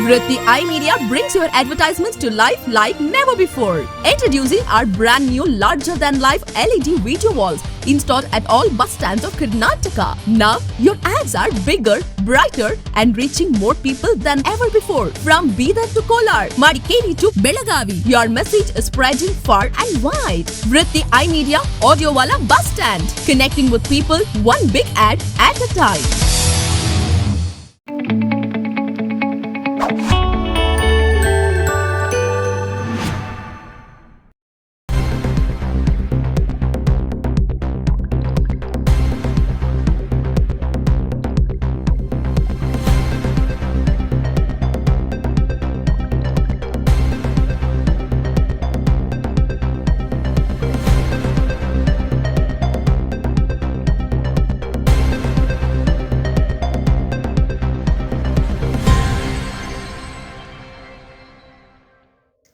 Vritti iMedia brings your advertisements to life like never before. Introducing our brand new larger than life LED video walls installed at all bus stands of Karnataka. Now your ads are bigger, brighter and reaching more people than ever before. From Bidar to Kolar, Madikeri to Belagavi, your message is spreading far and wide. Vritti iMedia Audio Wala bus stand, connecting with people one big ad at a time.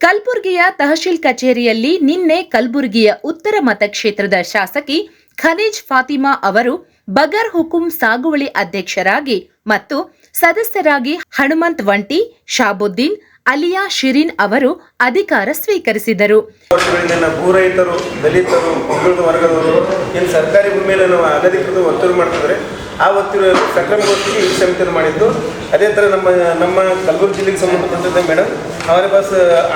ಕಲಬುರಗಿಯ ತಹಶೀಲ್ ಕಚೇರಿಯಲ್ಲಿ ನಿನ್ನೆ ಕಲಬುರಗಿಯ ಉತ್ತರ ಮತಕ್ಷೇತ್ರದ ಶಾಸಕಿ ಖನೀಜ್ ಫಾತಿಮಾ ಅವರು ಬಗರ್ ಹುಕುಂ ಸಾಗುವಳಿ ಅಧ್ಯಕ್ಷರಾಗಿ ಮತ್ತು ಸದಸ್ಯರಾಗಿ ಹನುಮಂತ್ ವಂಟಿ, ಶಾಬುದ್ದೀನ್, ಅಲಿಯಾ ಶಿರೀನ್ ಅವರು ಅಧಿಕಾರ ಸ್ವೀಕರಿಸಿದರು. ಭೂರಹಿತರು, ದಲಿತರು, ಹಿಂದುಳಿದ ವರ್ಗದವರು ಏನು ಸರ್ಕಾರಿ ಭೂಮಿಯಲ್ಲಿ ನಾವು ಅನಧಿಕೃತ ಒತ್ತುವರಿ ಮಾಡ್ತಿದ್ರೆ ಆ ಒತ್ತುವರಿ ಸಕ್ರಮಗೊಳಿಸಿ ಈ ಸಮಿತಿಯನ್ನು ಮಾಡಿದ್ದು. ಅದೇ ಥರ ನಮ್ಮ कलबुर्गी जिले के संबंधपट्टे मैडम हमारे पास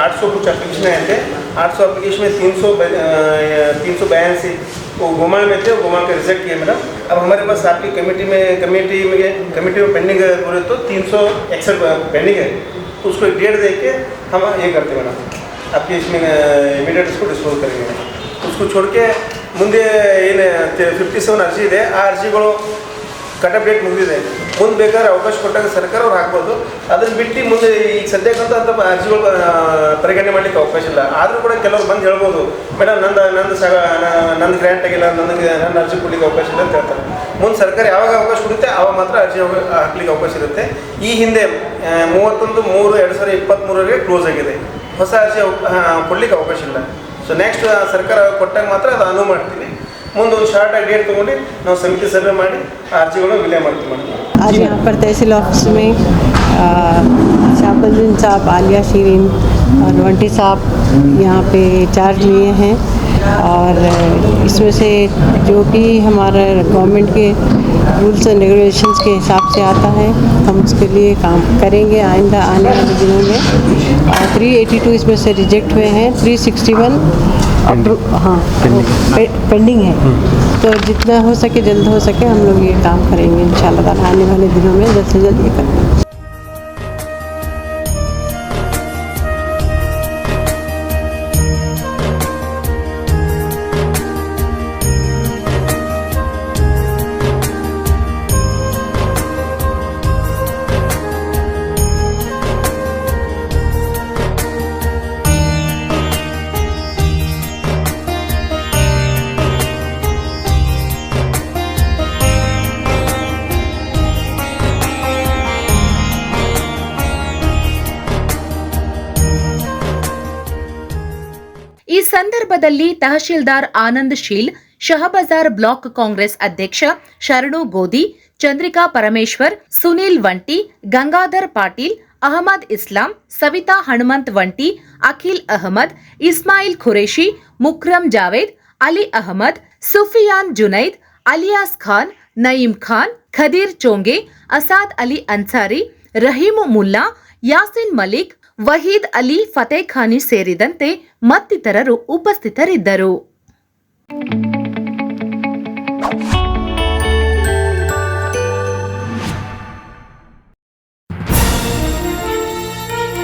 800 कुछ एप्लीकेशन आए थे. 800 एप्लीकेशन में 382 वो गोमा में थे, गोमा के रिजेक्ट किए मैडम. अब हमारे पास आपकी कमेटी में पेंडिंग बोले तो 361 पेंडिंग है. उसको एक डेट दे के हम ये करते मैडम, आपकी इसमें इमीडिएट इसको डिस्पोज करेंगे. उसको छोड़ के ಮುಂದೆ ಏನು 57 ಅರ್ಜಿ ಇದೆ. ಆ ಅರ್ಜಿಗಳು ಕಟಪ್ ಡೇಟ್ ಮುಗಿದಿದೆ. ಮುಂದೆ ಬೇಕಾದ್ರೆ ಅವಕಾಶ ಕೊಟ್ಟಾಗ ಸರ್ಕಾರ ಅವ್ರು ಹಾಕ್ಬೋದು. ಅದನ್ನು ಬಿಟ್ಟು ಮುಂದೆ ಈಗ ಸದ್ಯಕ್ಕಂತ ಅಂತ ಅರ್ಜಿಗಳು ಪರಿಗಣನೆ ಮಾಡಲಿಕ್ಕೆ ಅವಕಾಶ ಇಲ್ಲ. ಆದರೂ ಕೂಡ ಕೆಲವರು ಬಂದು ಹೇಳ್ಬೋದು, ಮೇಡಮ್ ನಂದು ಗ್ರ್ಯಾಂಟ್ ಆಗಿಲ್ಲ, ನನ್ನ ಅರ್ಜಿ ಕೊಡಲಿಕ್ಕೆ ಅವಕಾಶ ಇಲ್ಲ ಅಂತ ಹೇಳ್ತಾರೆ. ಮುಂದೆ ಸರ್ಕಾರ ಯಾವಾಗ ಅವಕಾಶ ಕೊಡುತ್ತೆ ಆವಾಗ ಮಾತ್ರ ಅರ್ಜಿ ಹಾಕ್ಲಿಕ್ಕೆ ಅವಕಾಶ ಇರುತ್ತೆ. ಈ ಹಿಂದೆ 31/3/2023 ಕ್ಲೋಸ್ ಆಗಿದೆ. ಹೊಸ ಅರ್ಜಿ ಕೊಡಲಿಕ್ಕೆ ಅವಕಾಶ ಇಲ್ಲ. ಸೊ ನೆಕ್ಸ್ಟ್ ಸರ್ಕಾರ ಕೊಟ್ಟಾಗ ಮಾತ್ರ ಅದು ಅನುವು ಮಾಡ್ತೀವಿ. ಮುಂದೆ ಒಂದು ಶಾರ್ಟಾಗಿ ಡೇಟ್ ತೊಗೊಂಡು ನಾವು ಸಮಿತಿ ಸಭೆ ಮಾಡಿ ಅರ್ಜಿಗಳನ್ನು ವಿಲೇ ಮಾಡ್ತೀವಿ. आज यहाँ पर तहसील ऑफिस में शाबुद्दीन साहब, आलिया शीरीन और वंटी साहब यहाँ पे चार्ज लिए हैं और इसमें से जो भी हमारा गवर्नमेंट के रूल्स एंड रेगुलेशंस के हिसाब से आता है हम उसके लिए काम करेंगे आइंदा आने वाले दिनों में. 382 इसमें से रिजेक्ट हुए हैं, 361 हाँ पेंडिंग है. तो जितना हो सके जल्द हो सके हम लोग ये काम करेंगे इंशाल्लाह ताला. आने वाले दिनों में जल्द से जल्द ये करेंगे. ಈ ಸಂದರ್ಭದಲ್ಲಿ ತಹಶೀಲ್ದಾರ್ ಆನಂದ್ ಶೀಲ್, ಶಹಬಜಾರ್ ಬ್ಲಾಕ್ ಕಾಂಗ್ರೆಸ್ ಅಧ್ಯಕ್ಷ ಶರಣು ಗೋದಿ, ಚಂದ್ರಿಕಾ ಪರಮೇಶ್ವರ್, ಸುನೀಲ್ ವಂಟಿ, ಗಂಗಾಧರ್ ಪಾಟೀಲ್, ಅಹಮದ್ ಇಸ್ಲಾಂ, ಸವಿತಾ ಹನುಮಂತ್ ವಂಟಿ, ಅಖಿಲ್ ಅಹಮದ್, ಇಸ್ಮಾಯಿಲ್ ಖುರೇಶಿ, ಮುಕ್ರಮ್ ಜಾವೇದ್, ಅಲಿ ಅಹಮದ್, ಸುಫಿಯಾನ್ ಜುನೈದ್, ಅಲಿಯಾಸ್ ಖಾನ್, ನಯೀಂ ಖಾನ್, ಖದೀರ್ ಚೋಂಗೆ, ಅಸಾದ್ ಅಲಿ ಅನ್ಸಾರಿ, ರಹೀಮು ಮುಲ್ಲಾ, ಯಾಸಿನ್ ಮಲಿಕ್, ವಹೀದ್ ಅಲಿ ಫತೇಖಾನಿ ಸೇರಿದಂತೆ ಮತ್ತಿತರರು ಉಪಸ್ಥಿತರಿದ್ದರು.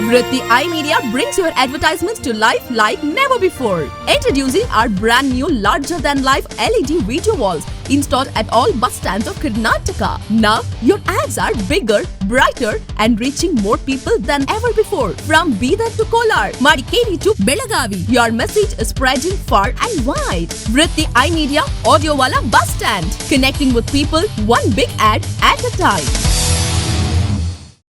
Vritti iMedia brings your advertisements to life like never before. Introducing our brand new larger than life LED video walls installed at all bus stands of Karnataka. Now your ads are bigger, brighter and reaching more people than ever before. From Bidar to Kolar, Madikeri to Belagavi, your message is spreading far and wide. Vritti iMedia Audio Wala bus stand, connecting with people one big ad at a time.